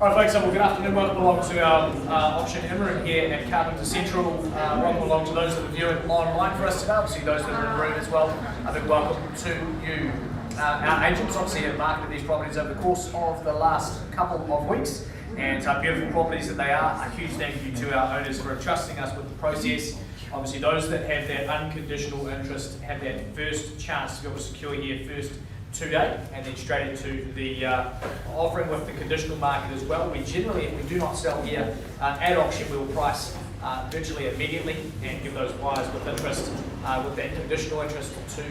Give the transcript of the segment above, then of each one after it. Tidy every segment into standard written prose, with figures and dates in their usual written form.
All right, folks, well, good afternoon. Welcome along to our auction Imran here at Carpenter Central. Welcome along to those that are viewing online for us today. Obviously, those that are in the room as well. A big welcome to you. Our agents obviously have marketed these properties over the course of the last couple of weeks, and beautiful properties that they are. A huge thank you to our owners for entrusting us with the process. Obviously, those that have that unconditional interest have that first chance to be able to secure here first today, and then straight into the offering with the conditional market as well. We generally, if we do not sell here at auction, we will price virtually immediately and give those buyers with interest, with that conditional interest, to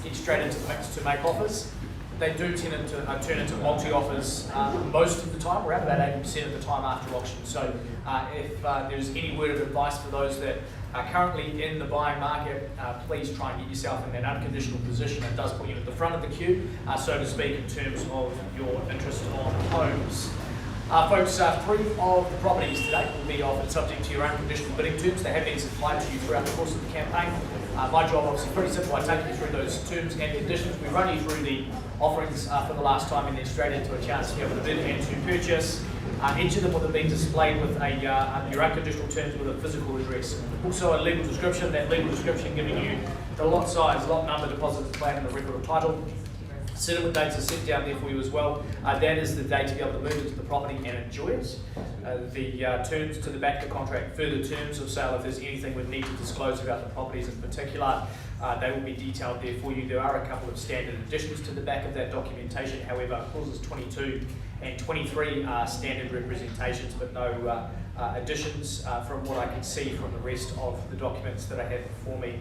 get straight into the mix to make offers. They do tend to turn into multi-offers most of the time, around about 80% of the time after auction. So if there's any word of advice for those that are currently in the buying market, please try and get yourself in that unconditional position. It does put you at the front of the queue, so to speak, in terms of your interest on homes. Folks, 3 of the properties today will be offered subject to your unconditional bidding terms. They have been supplied to you throughout the course of the campaign. My job obviously pretty simple. I take you through those terms and conditions. We run you through the offerings for the last time, and then straight into a chance to be able to bid and to purchase. Each of them will have been displayed with your unconditional terms with a physical address. Also a legal description, that legal description giving you the lot size, lot number, deposit plan, and the record of title. Settlement dates are set down there for you as well. That is the day to be able to move into the property and enjoy it. The terms to the back of the contract, further terms of sale, if there's anything we need to disclose about the properties in particular, they will be detailed there for you. There are a couple of standard additions to the back of that documentation. However, clauses 22 and 23 are standard representations, but no additions from what I can see from the rest of the documents that I have before me.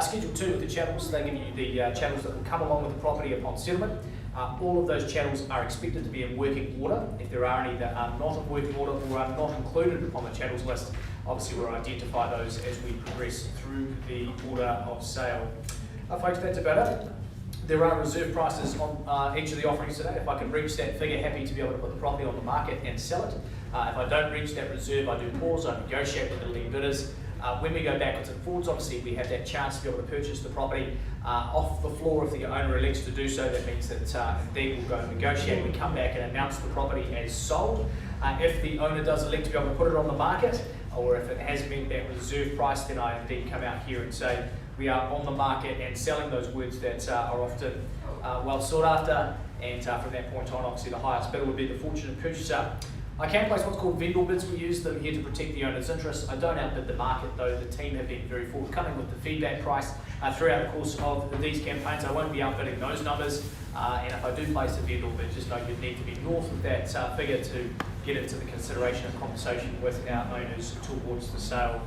Schedule 2 of the channels, they give you the channels that will come along with the property upon settlement. All of those channels are expected to be in working order. If there are any that are not in working order or are not included on the channels list, obviously we'll identify those as we progress through the order of sale. Folks, that's about it. There are reserve prices on each of the offerings today. If I can reach that figure, happy to be able to put the property on the market and sell it. If I don't reach that reserve, I do pause, I negotiate with the lead bidders. When we go backwards and forwards, obviously we have that chance to be able to purchase the property off the floor if the owner elects to do so. That means that indeed we'll go and negotiate. We come back and announce the property as sold. If the owner does elect to be able to put it on the market, or if it has met that reserve price, then I indeed come out here and say we are on the market and selling. Those words that are often well sought after, and from that point on, obviously the highest bidder would be the fortunate purchaser. I can place what's called vendor bids. We use them here to protect the owner's interests. I don't outbid the market though. The team have been very forthcoming with the feedback price throughout the course of these campaigns. I won't be outbidding those numbers, and if I do place a vendor bid, just know you need to be north of that figure to get into the consideration of conversation with our owners towards the sale.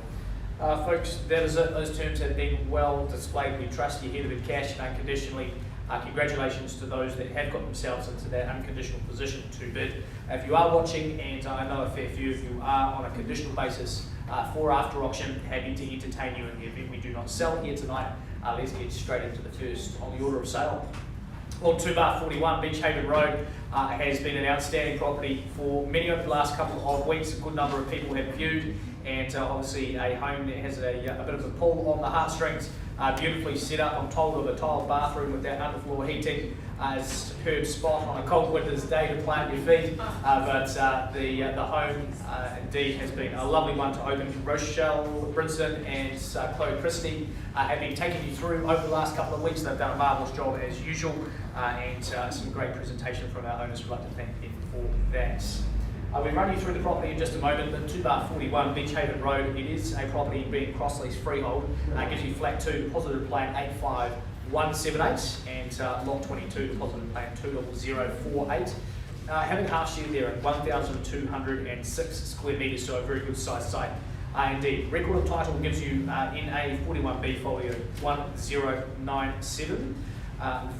Folks, that is it. Those terms have been well displayed. We trust you here to bid cash and unconditionally. Congratulations to those that have got themselves into that unconditional position to bid. If you are watching, and I know a fair few of you are on a conditional basis for after auction, happy to entertain you in the event we do not sell here tonight. Let's get straight into the first on the order of sale. Well, 2/41 Beach Haven Road has been an outstanding property for many over the last couple of weeks. A good number of people have viewed, and obviously a home that has a bit of a pull on the heartstrings. Beautifully set up. I'm told of a tiled bathroom with that underfloor heating. A superb spot on a cold winter's day to plant your feet. But the home indeed has been a lovely one to open. Rochelle Brinson and Chloe Christie have been taking you through over the last couple of weeks. They've done a marvellous job as usual, and some great presentation from our owners. We'd like to thank them for that. We'll run you through the property in just a moment. The 2/41 Beach Haven Road, it is a property being cross-leased freehold. Gives you flat 2, deposited plan 85178, and lot 22, deposited plan 20048. Having half shared there at 1,206 square metres, so a very good sized site. Indeed, record of title gives you in a 41B folio 1097.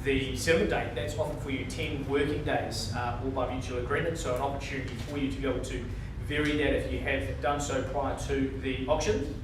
The settlement date, that's offered for you 10 working days, all by mutual agreement, so an opportunity for you to be able to vary that if you have done so prior to the auction.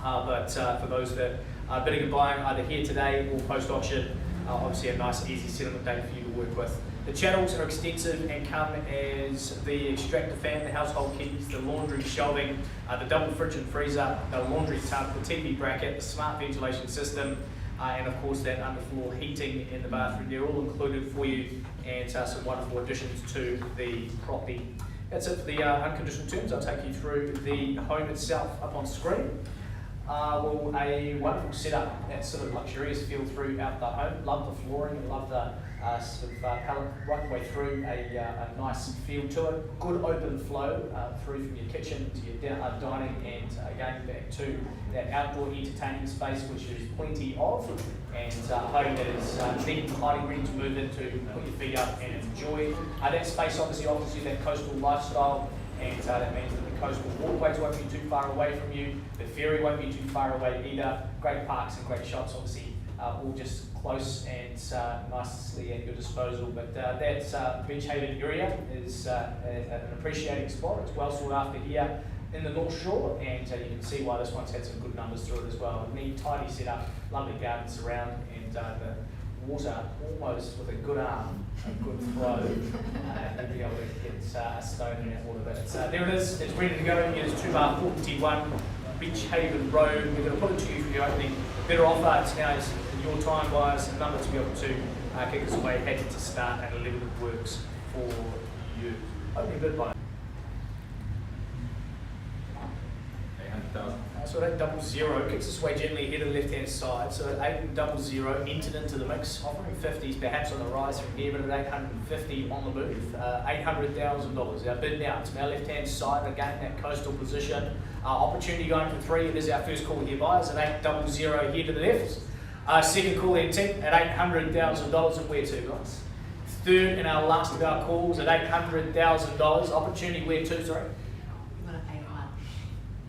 But for those that are bidding and buying either here today or post-auction, obviously a nice easy settlement date for you to work with. The channels are extensive and come as the extractor fan, the household keys, the laundry shelving, the double fridge and freezer, the laundry tub, the TV bracket, the smart ventilation system, and of course that underfloor heating in the bathroom. They're all included for you, and some wonderful additions to the property. That's it for the unconditional terms. I'll take you through the home itself up on screen. Well, a wonderful setup, that sort of luxurious feel throughout the home. Love the flooring and love the sort of palette right the way through, a nice feel to it. Good open flow through from your kitchen to your dining, and again back to that outdoor entertaining space, which is plenty of, and a home that is neat and tidy, ready to move into, put your feet up and enjoy. That space obviously offers you that coastal lifestyle, and that means that the coastal walkways won't be too far away from you, the ferry won't be too far away either. Great parks and great shops, obviously all just close and nicely at your disposal. But that Beach Haven area is an appreciating spot. It's well sought after here in the North Shore, and you can see why this one's had some good numbers through it as well. Neat, tidy setup, lovely gardens around, and the water almost with a good arm, a good flow, and be able to get a stone in that water. But there it is, it's ready to go. It is 2/41 Beach Haven Road. We're going to put it to you for the opening. Better offer, it's now in your time wise, a number to be able to kick us away, happy to start at a level that works for you. Opening bid by 800,000. so at 800 kicks us away gently here to the left hand side. So at 800 entered into the mix, offering 50s perhaps on the rise from here, but at 850 on the move. $800,000. Our bid now, it's from our left hand side, again that coastal position. Opportunity going for 3. It is our first call here, buyers at 800 here to the left. Second call intent at $800,000, and where to, guys? Third and our last of our calls at $800,000. Opportunity where to, sorry? You want to 801.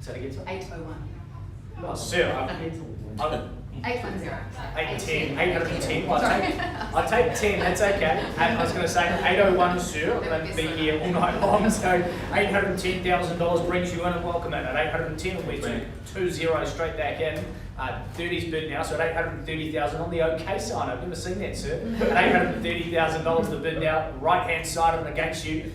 Say it again, sorry? 801. Oh, sir, 810. 810, 810. I'll take 10, that's okay. And I was going to say 801, sir. I'm going to be here all night long. So $810,000 brings you in and welcome in. At 810, we're 2-0 straight back in. 30's bid now, so at $830,000 on the OK sign. I've never seen that, sir. At $830,000 the bid now, right hand side and against you.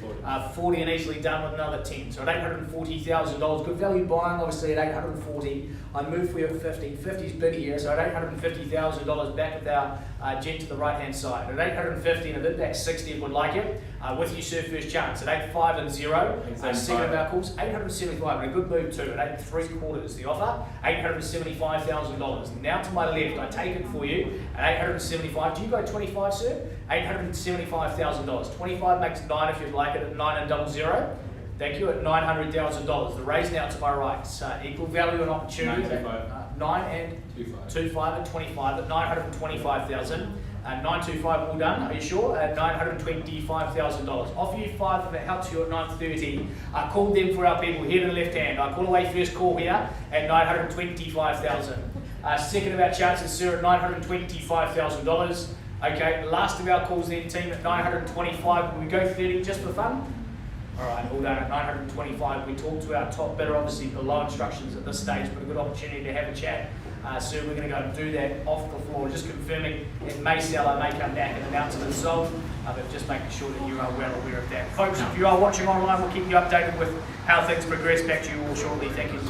40 and easily done with another 10. So at $840,000, good value buying, obviously at 840. I move for you at 50. 50's bid here, so at $850,000 back with our gent to the right hand side. At 850 and a bid back 60 if would like it. With you, sir, first chance. At 85 and 0. Second of our calls, 875. And a good move too. At 8.75 the offer. $875,000. Now to my left, I take it for you at 875. Do you go 25, sir? $875,000. 25 makes 9 if you'd like it at 900. Thank you, at $900,000. The raise now to my right. Equal value and opportunity. 9 and 25 at 25 at 925,000. 925 all done. Are you sure? At $925,000. Offer you 5 if it helps you at 930. I called them for our people here to the left hand. I call away first call here at $925,000. Second of our chances, sir, at $925,000. Okay, last of our calls then, team, at 925. Will we go 30 just for fun? All right, all done at 925. We talked to our top bidder, obviously below instructions at this stage, but a good opportunity to have a chat. So we're going to go and do that off the floor, just confirming it may sell, I may come back and announce it as sold, but just making sure that you are well aware of that. Folks, if you are watching online, we'll keep you updated with how things progress. Back to you all shortly. Thank you.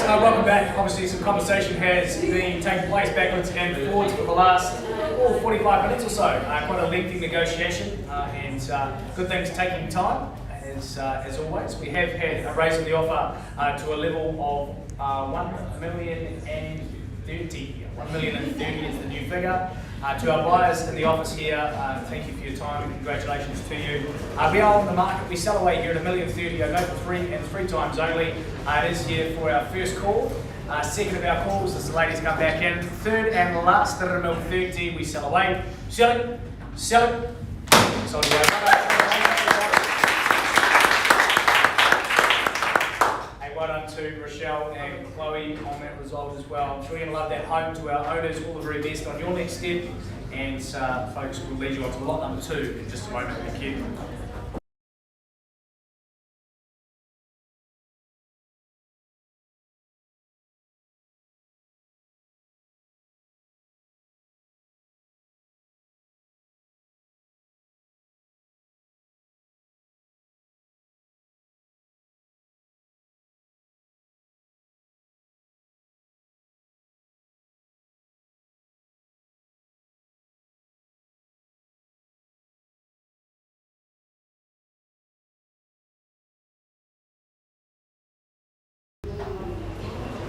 welcome back. Obviously some conversation has been taking place backwards and forwards for the last 45 minutes or so. Quite a lengthy negotiation and good things taking time as always. We have had a raise in the offer to a level of 1,030,000. 1,030,000 is the new figure. To our buyers in the office here, thank you for your time and congratulations to you. We are on the market. We sell away here at 1,030,000. I go for 3 and 3 times only. It is here for our first call. Second of our calls as the ladies come back in. Third and last at 1,030,000 we sell away. Sell it. So well done to Rochelle and Chloe on that result as well. I'm sure you're going to love that home. To our owners, all the very best on your next step. And folks, will lead you on to lot number 2 in just a moment. Thank you.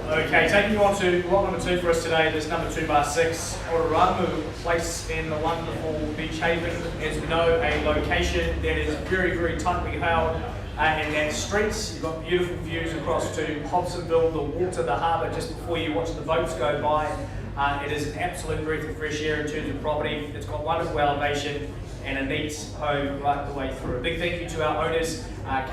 Okay, taking you on to lot number 2 for us today, this number 2/6, Otaramu Place in the wonderful Beach Haven. As we know, a location that is very, very tightly held in that streets. You've got beautiful views across to Hobsonville, the water, the harbour just before you watch the boats go by. It is an absolute breath of fresh air in terms of property. It's got wonderful elevation and a neat home right the way through. A big thank you to our owners,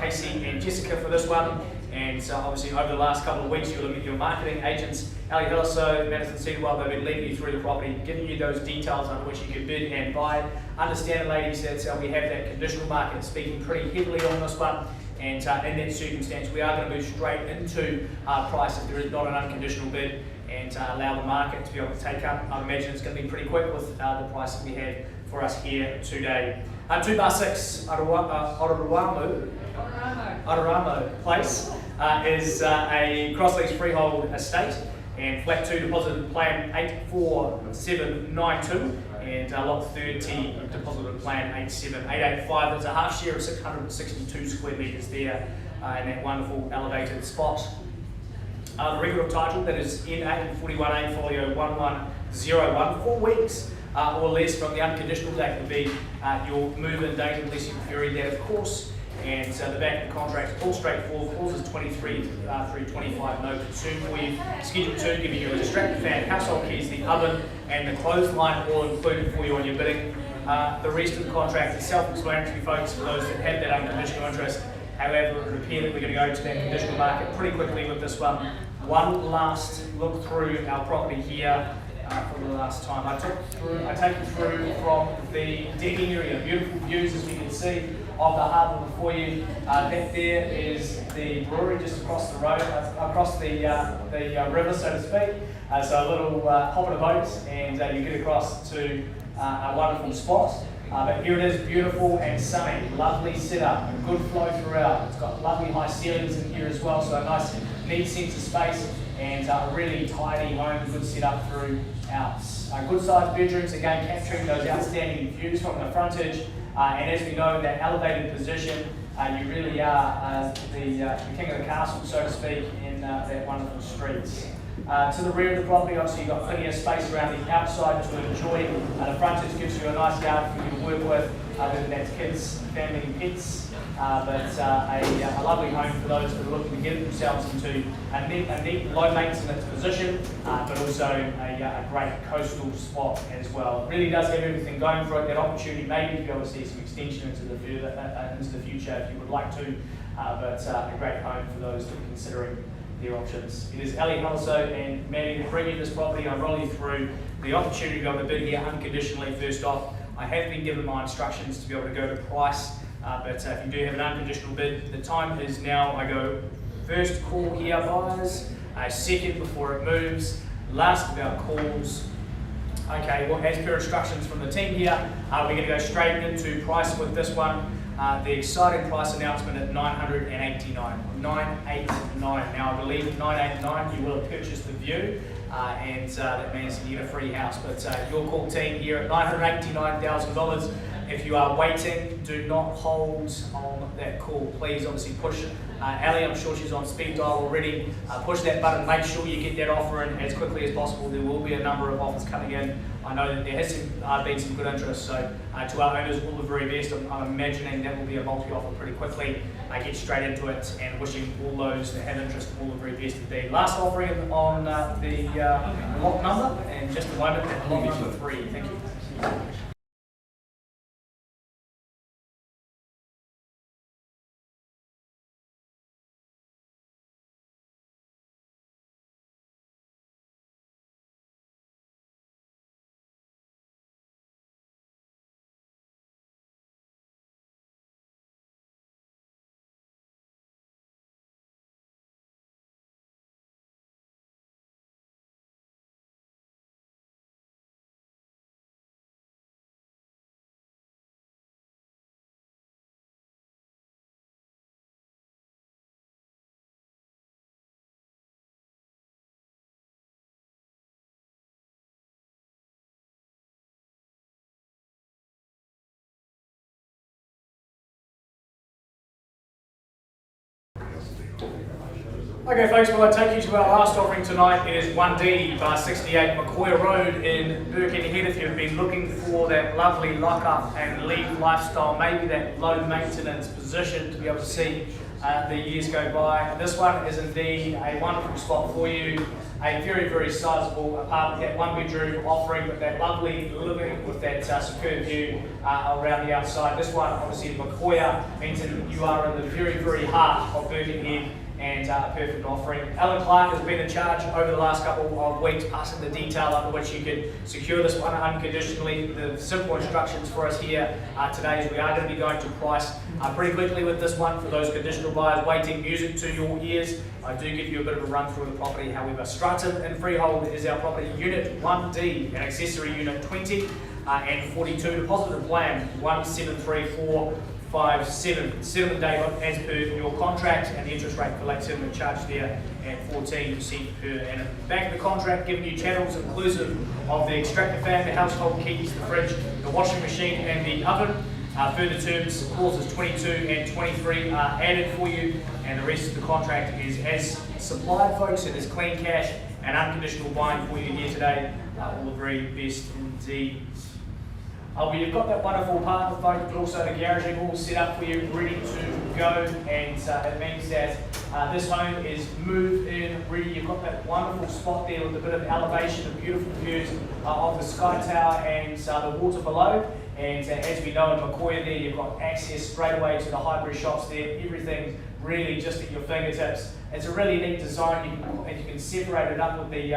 Casey and Jessica, for this one. And obviously over the last couple of weeks, you'll look at your marketing agents, Ali Hilliso, Madison Seedwell, they've been leading you through the property, giving you those details on which you can bid and buy. Understand, ladies, that we have that conditional market speaking pretty heavily on this one. And in that circumstance, we are going to move straight into price if there is not an unconditional bid and allow the market to be able to take up. I imagine it's going to be pretty quick with the price that we have for us here today. 2/6, Otaramu Place is a cross-lease freehold estate and flat 2 deposited plan 84792 and lot 30 deposited plan 87885. There's a half share of 662 square metres there in that wonderful elevated spot. The record of title that is N8 41A folio 1101, 4 weeks or less from the unconditional date would be your move-in date unless you query that, of course. And so the back of the contract, all straightforward, clauses 23 through 25, no concern for you. Schedule 2, giving you a distractor fan, household keys, the oven, and the clothesline all included for you on your bidding. The rest of the contract is self-explanatory, folks, for those that have that unconditional interest. However, it would appear that we're going to go to that conditional market pretty quickly with this one. One last look through our property here for the last time. I take you through from the decking area, beautiful views as we can see of the harbour before you. That there is the brewery just across the road, across the river, so to speak. So a little hop in a boat and you get across to a wonderful spot. But here it is, beautiful and sunny, lovely setup, a good flow throughout. It's got lovely high ceilings in here as well, so a nice neat sense of space and a really tidy home, good setup throughout. Good sized bedrooms, again capturing those outstanding views from the frontage. And as we know, that elevated position, you really are the king of the castle, so to speak, in that wonderful streets. To the rear of the property, obviously you've got plenty of space around the outside to enjoy. The frontage gives you a nice yard for you to work with, whether that's kids, family, pets. But a lovely home for those that are looking to get themselves into a neat low maintenance position, but also a great coastal spot as well. It really does have everything going for it. That opportunity maybe to be able to see some extension into the future if you would like to, but a great home for those that are considering their options. It is Ali Hilliso and Maddie who bring you this property. I'll roll you through the opportunity to be able to bid here unconditionally first off. I have been given my instructions to be able to go to price. But if you do have an unconditional bid, the time is now. I go first call here, buyers, second before it moves, last of our calls. Okay, well, as per instructions from the team here, we're going to go straight into price with this one. the exciting price announcement at $989. $989. Now I believe $989 you will have purchased the view, and that means you get a free house. But your call team here at $989,000. If you are waiting, do not hold on that call. Please, obviously push. Ali, I'm sure she's on speed dial already. Push that button. Make sure you get that offer in as quickly as possible. There will be a number of offers coming in. I know that there has been some good interest. So to our owners, all the very best. I'm imagining that will be a multi-offer pretty quickly. Get straight into it and wishing all those that have interest all the very best indeed. Last offering on the lot number, and just a moment, lot number 3. Thank you. Okay folks, well I take you to our last offering tonight. It is 1D bar 68 McCoy Road in Birkenhead. If you've been looking for that lovely lock up and leave lifestyle, maybe that low maintenance position to be able to see the years go by, this one is indeed a wonderful spot for you. A very, very sizable apartment, that 1 bedroom offering with that lovely living with that superb view around the outside. This one obviously McCoy means that you are in the very, very heart of Birkenhead, and a perfect offering. Alan Clark has been in charge over the last couple of weeks, passing the detail under which you could secure this one unconditionally. The simple instructions for us here today is we are going to be going to price pretty quickly with this one for those conditional buyers waiting. Music to your ears. I do give you a bit of a run through of the property. However, Stratton and Freehold is our property. Unit 1D and accessory unit 20 and 42. Deposit and plan 173457. 7-day as per your contract, and the interest rate for late settlement charged there at 14% per annum. Back of the contract, giving you channels inclusive of the extractor fan, the household keys, the fridge, the washing machine, and the oven. Further terms, clauses 22 and 23 are added for you, and the rest of the contract is as supplied, folks. It is clean cash and unconditional buying for you here today. All the very best indeed. You've got that wonderful apartment, folks, but also the garaging all set up for you, ready to go, and it means that this home is moved in ready. You've got that wonderful spot there with a bit of elevation and beautiful views of the Sky Tower and the water below. And as we know in McCoy there, you've got access straight away to the hybrid shops there. Everything really just at your fingertips. It's a really neat design. You can separate it up with the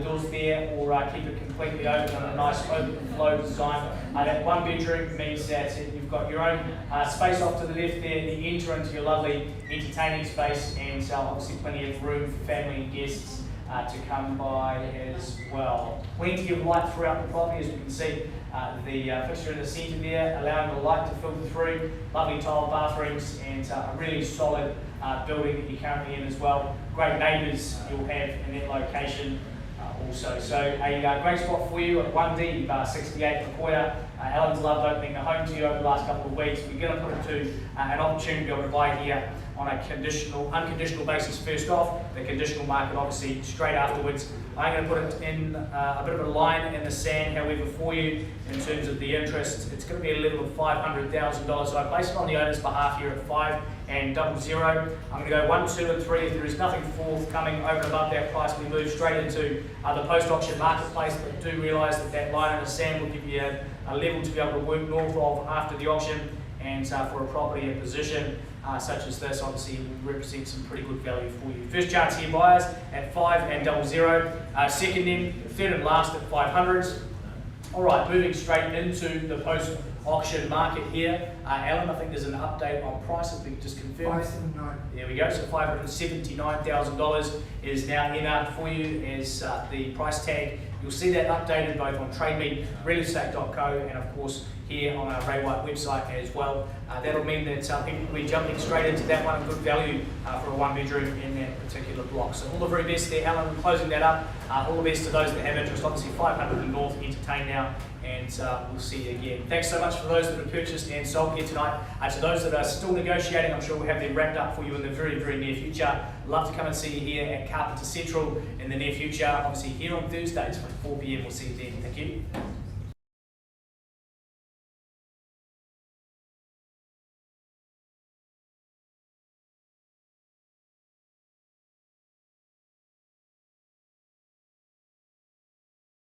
doors there, or keep it completely open on a nice open flow design. That 1 bedroom means that you've got your own space off to the left there. You enter into your lovely entertaining space, and obviously plenty of room for family and guests to come by as well. Plenty of light throughout the property, as we can see. The fixture in the centre there, allowing the light to filter through. Lovely tiled bathrooms, and a really solid building that you're currently in as well. Great neighbours you'll have in that location also. So a great spot for you at 1D bar 68 McCoy. Alan's loved opening the home to you over the last couple of weeks. We're going to put it to an opportunity to be able to buy here on a unconditional basis first off. The conditional market obviously straight afterwards. I'm going to put it in a bit of a line in the sand, however, for you in terms of the interest. It's going to be a level of $500,000. So I place it on the owner's behalf here at 5 and 00. I'm going to go 1, 2, and 3. If there is nothing forthcoming over and above that price, we move straight into the post-auction marketplace. But do realise that that line in the sand will give you a level to be able to work north of after the auction, and for a property in position such as this, obviously it will represent some pretty good value for you. First chance here buyers at 5 and 00. Second then, third and last at 500s. All right, moving straight into the post-auction market here. Alan, I think there's an update on prices we can just confirm. 579. There we go, so $579,000 is now earmarked for you as the price tag. You'll see that updated both on TradeMe, realestate.co, and of course here on our Ray White website as well. That'll mean that people will be jumping straight into that one, good value for a one bedroom in that particular block. So all the very best there, Alan, closing that up. All the best to those that have interest. Obviously 500 and north, entertain now, and we'll see you again. Thanks so much for those that have purchased and sold here tonight. To those that are still negotiating, I'm sure we'll have them wrapped up for you in the very, very near future. Love to come and see you here at Carpenter Central in the near future. Obviously here on Thursdays from 4 p.m. We'll see you then. Thank you.